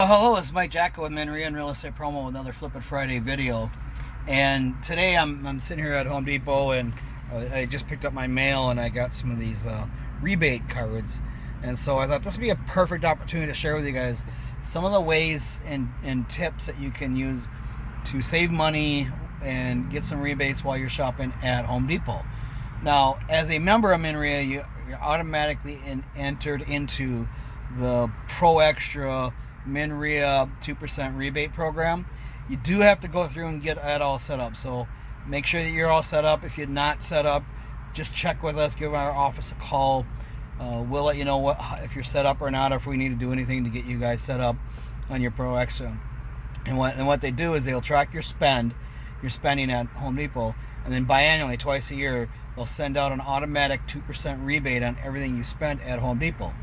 Hello, it's Mike Jacko with Manria and Real Estate Promo with another Flip It Friday video. And today I'm sitting here at Home Depot, and I just picked up my mail and I got some of these rebate cards. And so I thought this would be a perfect opportunity to share with you guys some of the ways and tips that you can use to save money and get some rebates while you're shopping at Home Depot. Now, as a member of Manria, you're automatically entered into the Pro Extra Manria 2% rebate program. You do have to go through and get that all set up, so make sure that you're all set up. If you're not set up, just check with us, give our office a call. We'll let you know if you're set up or not, or if we need to do anything to get you guys set up on your Pro Extra. And what they do is they'll track your spending at Home Depot, and then biannually, twice a year, they'll send out an automatic 2% rebate on everything you spent at Home Depot.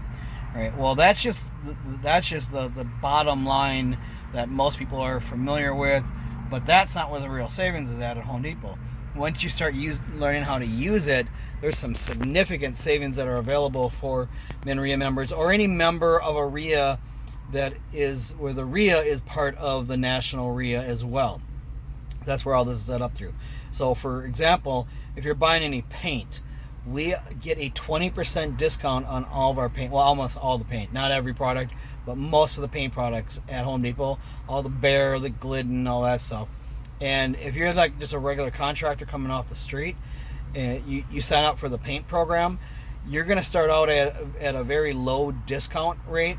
All right. Well, that's just the bottom line that most people are familiar with, but that's not where the real savings is at Home Depot. Once you start learning how to use it, there's some significant savings that are available for Manria members or any member of a RIA where the RIA is part of the national RIA as well. That's where all this is set up through. So, for example, if you're buying any paint, we get a 20% discount on all of our paint. Well, almost all the paint. Not every product, but most of the paint products at Home Depot. All the Behr, the Glidden, all that stuff. And if you're like just a regular contractor coming off the street, and you sign up for the paint program, you're going to start out at a very low discount rate.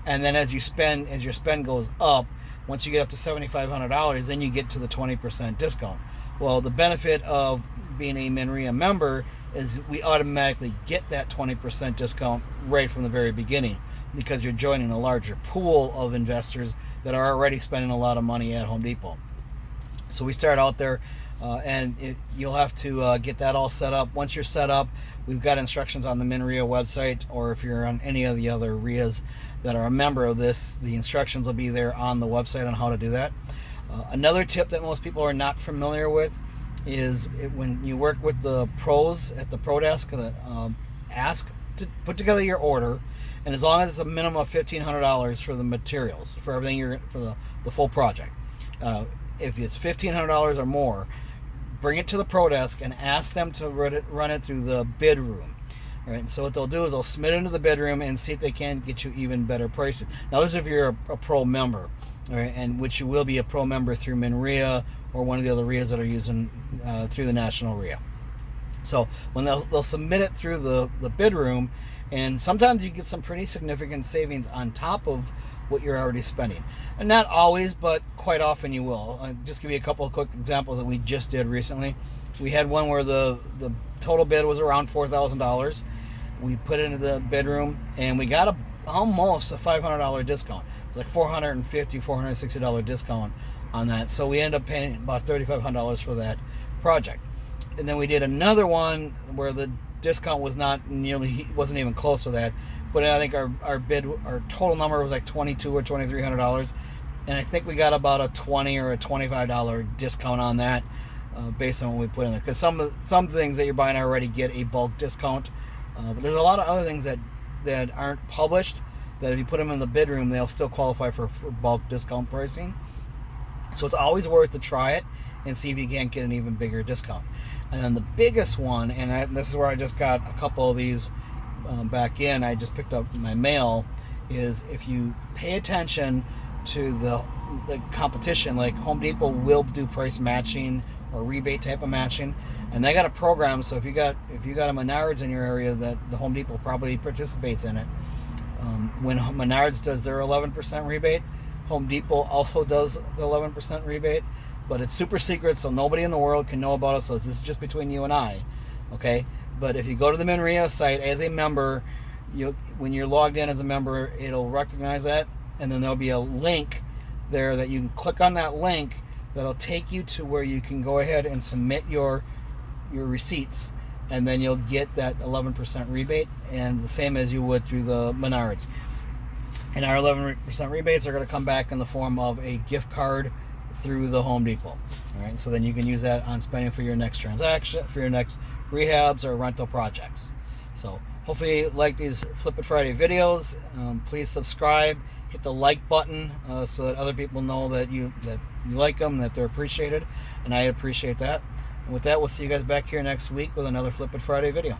And then as your spend goes up, once you get up to $7,500, then you get to the 20% discount. Well, the benefit of being a Manria member is we automatically get that 20% discount right from the very beginning, because you're joining a larger pool of investors that are already spending a lot of money at Home Depot. So we start out there, and you'll have to get that all set up. Once you're set up, we've got instructions on the Manria website, or if you're on any of the other RIAs that are a member of this, the instructions will be there on the website on how to do that. Another tip that most people are not familiar with is when you work with the pros at the Pro Desk, ask to put together your order, and as long as it's a minimum of $1,500 for the materials, for everything for the full project. If it's $1,500 or more, bring it to the Pro Desk and ask them to run it through the bid room. All right, and so what they'll do is they'll submit it into the bid room and see if they can get you even better pricing. Now, this is if you're a pro member, all right, and which you will be a pro member through Manria or one of the other RIAs that are using through the national RIA. So when they'll submit it through the bid room, and sometimes you get some pretty significant savings on top of what you're already spending. And not always, but quite often you will. I'll just give you a couple of quick examples that we just did recently. We had one where the total bid was around $4,000. We put it into the bid room, and we got almost a $500 discount. It was like $450, $460 discount on that. So we ended up paying about $3,500 for that project. And then we did another one where the discount wasn't even close to that. But I think our total number was like $2,200 or $2,300, and I think we got about a $20 or a $25 discount on that, based on what we put in there. Because some things that you're buying already get a bulk discount, but there's a lot of other things that aren't published that if you put them in the bid room, they'll still qualify for bulk discount pricing. So it's always worth to try it and see if you can't get an even bigger discount. And then the biggest one, and this is where I just got a couple of these back in, I just picked up my mail, is if you pay attention to the competition, like Home Depot will do price matching or rebate type of matching, and they got a program. So if you got a Menards in your area, that the Home Depot probably participates in it. When Menards does their 11% rebate, Home Depot also does the 11% rebate, but it's super secret, so nobody in the world can know about it. So this is just between you and I, okay? But if you go to the Manria site as a member, when you're logged in as a member, it'll recognize that, and then there'll be a link there that you can click on. That link that'll take you to where you can go ahead and submit your receipts, and then you'll get that 11% rebate, and the same as you would through the Menards. And our 11% rebates are going to come back in the form of a gift card through the Home Depot. All right, so then you can use that on spending for your next transaction, for your next rehabs or rental projects. So hopefully you like these Flip It Friday videos. Please subscribe, hit the like button so that other people know that you like them, that they're appreciated, and I appreciate that. And with that, we'll see you guys back here next week with another Flip It Friday video.